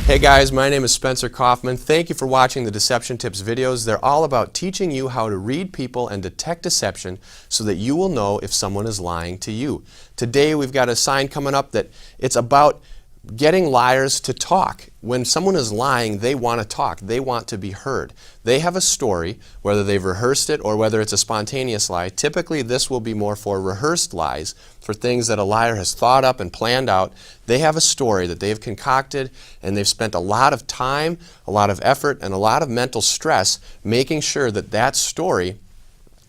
Hey guys, my name is Spencer Kaufman. Thank you for watching the Deception Tips videos. They're all about teaching you how to read people and detect deception so that you will know if someone is lying to you. Today we've got a sign coming up that it's about getting liars to talk. When someone is lying, they want to talk. They want to be heard. They have a story, whether they've rehearsed it or whether it's a spontaneous lie. Typically, this will be more for rehearsed lies, for things that a liar has thought up and planned out. They have a story that they've concocted, and they've spent a lot of time, a lot of effort, and a lot of mental stress making sure that that story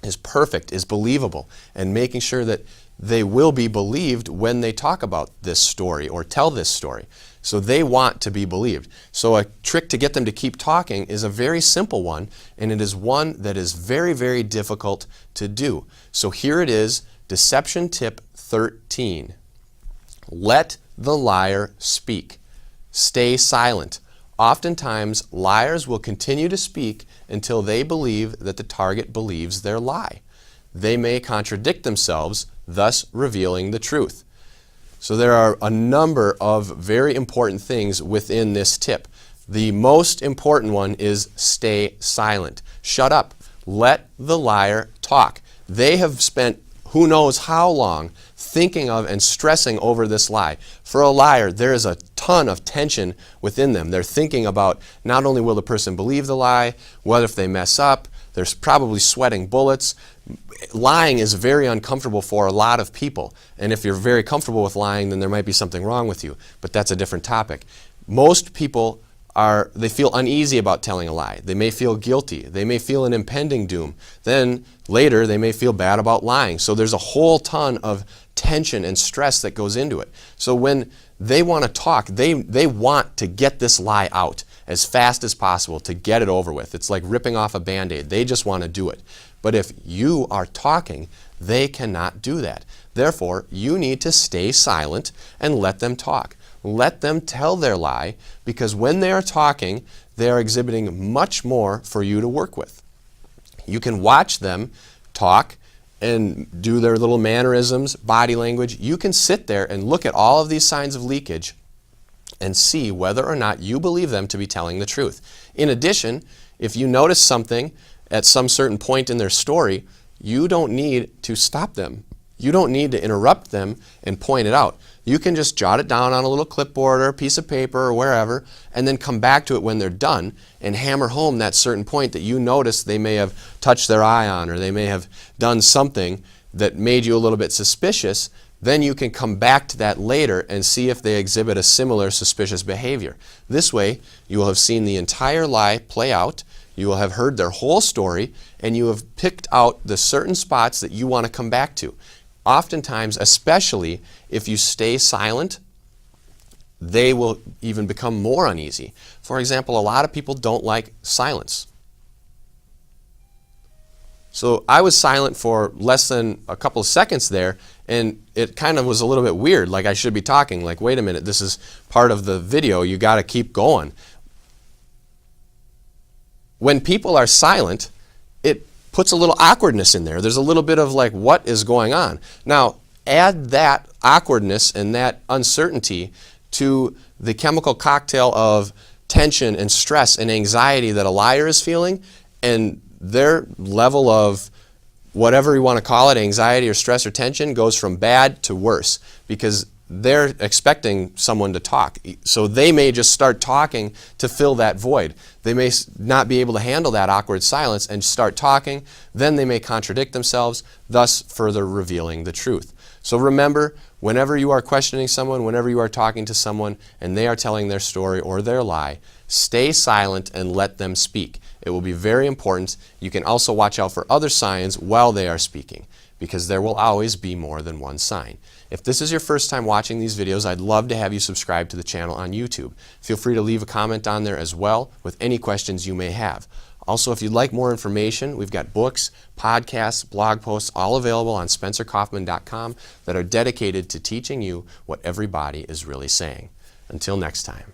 is perfect, is believable, and making sure that they will be believed when they talk about this story or tell this story. So they want to be believed. So a trick to get them to keep talking is a very simple one, and it is one that is very, very difficult to do. So here it is, deception tip 13. Let the liar speak. Stay silent. Oftentimes, liars will continue to speak until they believe that the target believes their lie. They may contradict themselves, thus revealing the truth. So there are a number of very important things within this tip. The most important one is stay silent. Shut up. Let the liar talk. They have spent who knows how long thinking of and stressing over this lie. For a liar, there is a ton of tension within them. They're thinking about not only will the person believe the lie, what if they mess up, they're probably sweating bullets. Lying is very uncomfortable for a lot of people. And if you're very comfortable with lying, then there might be something wrong with you. But that's a different topic. Most people they feel uneasy about telling a lie. They may feel guilty. They may feel an impending doom. Then later they may feel bad about lying. So there's a whole ton of tension and stress that goes into it. So when they want to talk, they want to get this lie out as fast as possible to get it over with. It's like ripping off a Band-Aid. They just want to do it. But if you are talking, they cannot do that. Therefore, you need to stay silent and let them talk. Let them tell their lie, because when they are talking, they are exhibiting much more for you to work with. You can watch them talk and do their little mannerisms, body language. You can sit there and look at all of these signs of leakage and see whether or not you believe them to be telling the truth. In addition, if you notice something at some certain point in their story, you don't need to stop them. You don't need to interrupt them and point it out. You can just jot it down on a little clipboard or a piece of paper or wherever, and then come back to it when they're done and hammer home that certain point that you noticed they may have touched their eye on, or they may have done something that made you a little bit suspicious. Then you can come back to that later and see if they exhibit a similar suspicious behavior. This way, you will have seen the entire lie play out, you will have heard their whole story, and you have picked out the certain spots that you want to come back to. Oftentimes, especially if you stay silent, they will even become more uneasy. For example, a lot of people don't like silence. So I was silent for less than a couple of seconds there, and it kind of was a little bit weird, like I should be talking, like wait a minute, this is part of the video, you got to keep going. When people are silent, it puts a little awkwardness in there. There's a little bit of like, what is going on? Now, add that awkwardness and that uncertainty to the chemical cocktail of tension and stress and anxiety that a liar is feeling, and their level of whatever you want to call it, anxiety or stress or tension, goes from bad to worse, because they're expecting someone to talk. So they may just start talking to fill that void. They may not be able to handle that awkward silence and start talking. Then they may contradict themselves, thus further revealing the truth. So remember, whenever you are questioning someone, whenever you are talking to someone and they are telling their story or their lie, stay silent and let them speak. It will be very important. You can also watch out for other signs while they are speaking, because there will always be more than one sign. If this is your first time watching these videos, I'd love to have you subscribe to the channel on YouTube. Feel free to leave a comment on there as well with any questions you may have. Also, if you'd like more information, we've got books, podcasts, blog posts, all available on SpencerKaufman.com that are dedicated to teaching you what everybody is really saying. Until next time.